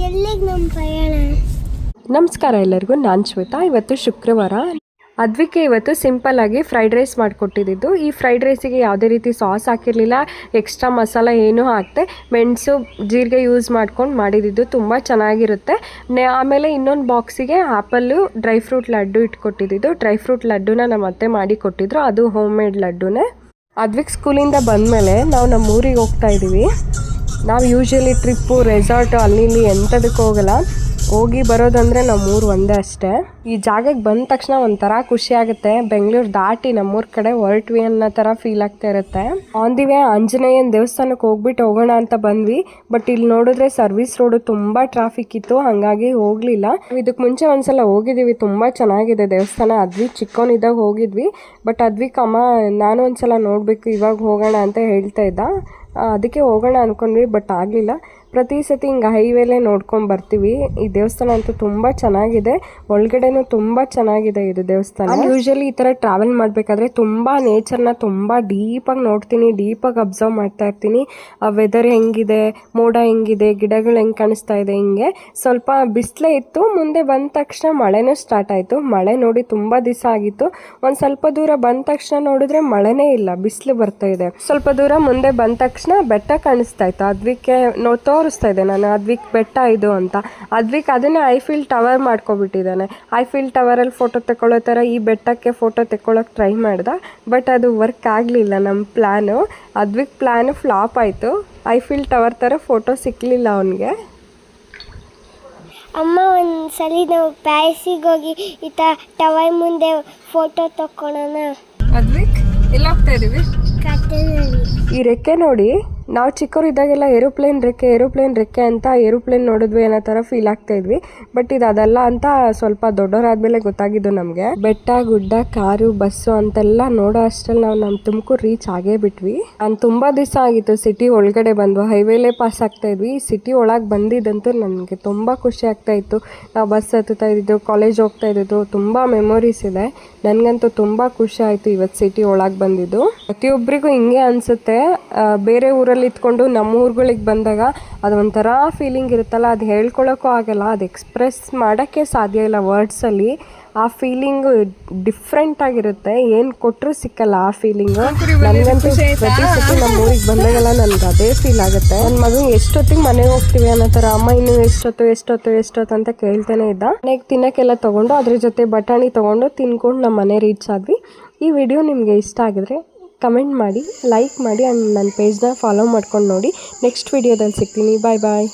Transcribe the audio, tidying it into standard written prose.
ಎಲ್ಲಿಗೆ ನಮ್ಮ ಪ್ರಯಾಣ? ನಮಸ್ಕಾರ ಎಲ್ಲರಿಗೂ, ನಾನು ಶ್ವೇತಾ. ಇವತ್ತು ಶುಕ್ರವಾರ. ಅದ್ವಿಕೆ ಇವತ್ತು ಸಿಂಪಲ್ ಆಗಿ ಫ್ರೈಡ್ ರೈಸ್ ಮಾಡಿಕೊಟ್ಟಿದ್ದು. ಈ ಫ್ರೈಡ್ ರೈಸಿಗೆ ಯಾವುದೇ ರೀತಿ ಸಾಸ್ ಹಾಕಿರಲಿಲ್ಲ, ಎಕ್ಸ್ಟ್ರಾ ಮಸಾಲ ಏನೂ ಹಾಕ್ತೆ ಮೆಣಸು ಜೀರಿಗೆ ಯೂಸ್ ಮಾಡ್ಕೊಂಡು ಮಾಡಿದ್ದು. ತುಂಬ ಚೆನ್ನಾಗಿರುತ್ತೆ. ಆಮೇಲೆ ಇನ್ನೊಂದು ಬಾಕ್ಸಿಗೆ ಆ್ಯಪಲ್ಲು ಡ್ರೈ ಫ್ರೂಟ್ ಲಡ್ಡು ಇಟ್ಕೊಟ್ಟಿದ್ದು. ಡ್ರೈ ಫ್ರೂಟ್ ಲಡ್ಡುನ ನಮ್ಮ ಅತ್ತೆ ಮಾಡಿ ಕೊಟ್ಟಿದ್ರು, ಅದು ಹೋಮ್ ಮೇಡ್ ಲಡ್ಡುನೇ. ಅದ್ವಿಕ್ ಸ್ಕೂಲಿಂದ ಬಂದಮೇಲೆ ನಾವು ನಮ್ಮ ಊರಿಗೆ ಹೋಗ್ತಾ ಇದ್ದೀವಿ. ನಾವು ಯೂಶ್ವಲಿ ಟ್ರಿಪ್ಪು, ರೆಸಾರ್ಟು ಅಲ್ಲಿ ಇಲ್ಲಿ ಎಂಥದಕ್ಕೆ ಹೋಗಲ್ಲ. ಹೋಗಿ ಬರೋದಂದರೆ ನಮ್ಮೂರು ಒಂದೇ ಅಷ್ಟೇ. ಈ ಜಾಗಕ್ಕೆ ಬಂದ ತಕ್ಷಣ ಒಂಥರ ಖುಷಿ ಆಗುತ್ತೆ. ಬೆಂಗಳೂರು ದಾಟಿ ನಮ್ಮೂರ ಕಡೆ ಹೊರಟ್ವಿ ಅನ್ನೋ ಥರ ಫೀಲ್ ಆಗ್ತಾ ಇರುತ್ತೆ. ಆನ್ ದಿ ವೇ ಆಂಜನೇಯನ ದೇವಸ್ಥಾನಕ್ಕೆ ಹೋಗ್ಬಿಟ್ಟು ಹೋಗೋಣ ಅಂತ ಬಂದ್ವಿ. ಬಟ್ ಇಲ್ಲಿ ನೋಡಿದ್ರೆ ಸರ್ವಿಸ್ ರೋಡು ತುಂಬ ಟ್ರಾಫಿಕ್ ಇತ್ತು, ಹಾಗಾಗಿ ಹೋಗಲಿಲ್ಲ. ಇದಕ್ಕೆ ಮುಂಚೆ ಒಂದ್ಸಲ ಹೋಗಿದ್ದೀವಿ, ತುಂಬ ಚೆನ್ನಾಗಿದೆ ದೇವಸ್ಥಾನ. ಅದ್ವಿಕ್ ಚಿಕ್ಕವನಿದ್ದಾಗ ಹೋಗಿದ್ವಿ. ಬಟ್ ಅದ್ವಿಕ್ ಅಮ್ಮ ನಾನು ಒಂದ್ಸಲ ನೋಡಬೇಕು, ಇವಾಗ ಹೋಗೋಣ ಅಂತ ಹೇಳ್ತಾ ಇದ್ದ. ಅದಕ್ಕೆ ಹೋಗೋಣ ಅಂದ್ಕೊಂಡ್ವಿ, ಬಟ್ ಆಗಲಿಲ್ಲ. ಪ್ರತಿ ಸತಿ ಹಿಂಗೆ ಹೈವೇಲೇ ನೋಡ್ಕೊಂಡು ಬರ್ತೀವಿ. ಈ ದೇವಸ್ಥಾನ ಅಂತೂ ತುಂಬ ಚೆನ್ನಾಗಿದೆ, ಒಳಗಡೆನೂ ತುಂಬ ಚೆನ್ನಾಗಿದೆ ಇದು ದೇವಸ್ಥಾನ. ಯೂಶ್ವಲಿ ಈ ಥರ ಟ್ರಾವೆಲ್ ಮಾಡಬೇಕಾದ್ರೆ ತುಂಬ ನೇಚರ್ನ ತುಂಬ ಡೀಪಾಗಿ ನೋಡ್ತೀನಿ, ಡೀಪಾಗಿ ಅಬ್ಸರ್ವ್ ಮಾಡ್ತಾ ಇರ್ತೀನಿ. ಆ ವೆದರ್ ಹೆಂಗಿದೆ, ಮೋಡ ಹೆಂಗಿದೆ, ಗಿಡಗಳು ಹೆಂಗೆ ಕಾಣಿಸ್ತಾ ಇದೆ. ಹಿಂಗೆ ಸ್ವಲ್ಪ ಬಿಸಿಲೇ ಇತ್ತು. ಮುಂದೆ ಬಂದ ತಕ್ಷಣ ಮಳೆನೂ ಸ್ಟಾರ್ಟ್ ಆಯಿತು. ಮಳೆ ನೋಡಿ ತುಂಬ ದಿವಸ ಆಗಿತ್ತು. ಒಂದು ಸ್ವಲ್ಪ ದೂರ ಬಂದ ತಕ್ಷಣ ನೋಡಿದ್ರೆ ಮಳೆನೇ ಇಲ್ಲ, ಬಿಸಿಲು ಬರ್ತಾ ಇದೆ. ಸ್ವಲ್ಪ ದೂರ ಮುಂದೆ ಬಂದ ತಕ್ಷಣ ಬೆಟ್ಟ ಕಾಣಿಸ್ತಾ ಇತ್ತು. ಅದ್ವಿಕ್ಕೆ ತೋರಿಸ್ತಾ ಇದೆ ನಾನು, ಅದ್ವಿಕ್ ಬೆಟ್ಟ ಇದು ಅಂತ. ಅದ್ವಿಕ್ ಅದನ್ನೇ ಐಫಿಲ್ ಟವರ್ ಮಾಡ್ಕೊಬಿಟ್ಟಿದ್ದಾನೆ. ಐಫಿಲ್ ಟವರಲ್ಲಿ ಫೋಟೋ ತಗೊಳ್ಳೋ ಥರ ಈ ಬೆಟ್ಟಕ್ಕೆ ಫೋಟೋ ತಗೊಳ್ಳೋಕೆ ಟ್ರೈ ಮಾಡ್ದೆ. ಬಟ್ ಅದು ವರ್ಕ್ ಆಗಲಿಲ್ಲ ನಮ್ಮ ಪ್ಲ್ಯಾನು. ಅದ್ವಿಕ್ ಪ್ಲ್ಯಾನು ಫ್ಲಾಪ್ ಆಯಿತು. ಐಫಿಲ್ ಟವರ್ ಥರ ಫೋಟೋ ಸಿಕ್ಕಲಿಲ್ಲ ಅವನಿಗೆ. ಅಮ್ಮ ಒಂದ್ಸಲಿ ನಾವು ಪ್ಯಾರಿಸಿಗೆ ಹೋಗಿ ಈ ಟವರ್ ಮುಂದೆ ಫೋಟೋ ತಕ್ಕೊಳ್ಳೋಣ. ಅದ್ವಿಕ್ ಎಲ್ಲ ಹೋಗ್ತಾ ಇದೀವಿ. ಈ ರೆಕ್ಕೆ ನೋಡಿ, ನಾವು ಚಿಕ್ಕವರಿದ್ದಾಗೆಲ್ಲ ಏರೋಪ್ಲೇನ್ ರೆಕ್ಕೆ ಅಂತ ಏರೋಪ್ಲೇನ್ ನೋಡಿದ್ವಿ ಅನ್ನೋ ಥರ ಫೀಲ್ ಆಗ್ತಾ ಇದ್ವಿ. ಬಟ್ ಇದು ಅದಲ್ಲ ಅಂತ ಸ್ವಲ್ಪ ದೊಡ್ಡವರಾದ್ಮೇಲೆ ಗೊತ್ತಾಗಿದ್ದು ನಮಗೆ. ಬೆಟ್ಟ ಗುಡ್ಡ ಕಾರು ಬಸ್ಸು ಅಂತೆಲ್ಲ ನೋಡೋ ಅಷ್ಟರಲ್ಲಿ ನಾವು ನಮ್ಮ ತುಮಕೂರು ರೀಚ್ ಆಗೇ ಬಿಟ್ವಿ. ನಾನು ತುಂಬ ದಿವಸ ಆಗಿತ್ತು ಸಿಟಿ ಒಳಗಡೆ ಬಂದು, ಹೈವೇಲೇ ಪಾಸ್ ಆಗ್ತಾ ಇದ್ವಿ. ಸಿಟಿ ಒಳಗೆ ಬಂದಿದ್ದಂತೂ ನನಗೆ ತುಂಬ ಖುಷಿ ಆಗ್ತಾ ಇತ್ತು. ನಾವು ಬಸ್ ಹತ್ತುತ್ತಾ ಇದ್ದಿದ್ದು, ಕಾಲೇಜ್ ಹೋಗ್ತಾ ಇದ್ದಿದ್ದು, ತುಂಬ ಮೆಮೊರೀಸ್ ಇದೆ. ನನಗಂತೂ ತುಂಬ ಖುಷಿ ಆಯಿತು ಇವತ್ತು ಸಿಟಿ ಒಳಗೆ ಬಂದಿದ್ದು. ಪ್ರತಿಯೊಬ್ಬರಿಗೂ ಹಿಂಗೆ ಅನಿಸುತ್ತೆ. ಬೇರೆ ಊರಲ್ಲಿ ಇದ್ಕೊಂಡು ನಮ್ಮ ಊರುಗಳಿಗೆ ಬಂದಾಗ ಅದೊಂಥರ ಫೀಲಿಂಗ್ ಇರುತ್ತಲ್ಲ, ಅದು ಹೇಳ್ಕೊಳ್ಳೋಕ್ಕೂ ಆಗಲ್ಲ, ಅದು ಎಕ್ಸ್ಪ್ರೆಸ್ ಮಾಡೋಕ್ಕೆ ಸಾಧ್ಯ ಇಲ್ಲ ವರ್ಡ್ಸಲ್ಲಿ. ಆ ಫೀಲಿಂಗು ಡಿಫ್ರೆಂಟ್ ಆಗಿರುತ್ತೆ, ಏನು ಕೊಟ್ಟರು ಸಿಕ್ಕಲ್ಲ ಆ ಫೀಲಿಂಗು. ನನಗಂತೂ ಪ್ರತಿ ಸತಿ ನಮ್ಮ ಊರಿಗೆ ಬಂದಾಗೆಲ್ಲ ನನಗೆ ಅದೇ ಫೀಲ್ ಆಗುತ್ತೆ. ನನ್ನ ಮಗನಿಗೆ ಎಷ್ಟೊತ್ತಿಗೆ ಮನೆಗೆ ಹೋಗ್ತೀವಿ ಅನ್ನೋ ಥರ, ಅಮ್ಮ ಇನ್ನೂ ಎಷ್ಟೊತ್ತು ಅಂತ ಕೇಳ್ತಾನೆ ಇದ್ದ. ಮನೆಗೆ ತಿನ್ನೋಕ್ಕೆಲ್ಲ ತೊಗೊಂಡು ಅದ್ರ ಜೊತೆ ಬಟಾಣಿ ತೊಗೊಂಡು ತಿನ್ಕೊಂಡು ನಮ್ಮ ಮನೆ ರೀಚ್ ಆದ್ವಿ. ಈ ವಿಡಿಯೋ ನಿಮಗೆ ಇಷ್ಟ ಆಗಿದ್ರೆ ಕಮೆಂಟ್ ಮಾಡಿ, ಲೈಕ್ ಮಾಡಿ, ಆ್ಯಂಡ್ ನನ್ನ ಪೇಜ್ನ ಫಾಲೋ ಮಾಡ್ಕೊಂಡು ನೋಡಿ. ನೆಕ್ಸ್ಟ್ ವಿಡಿಯೋದಲ್ಲಿ ಸಿಗ್ತೀನಿ. ಬಾಯ್.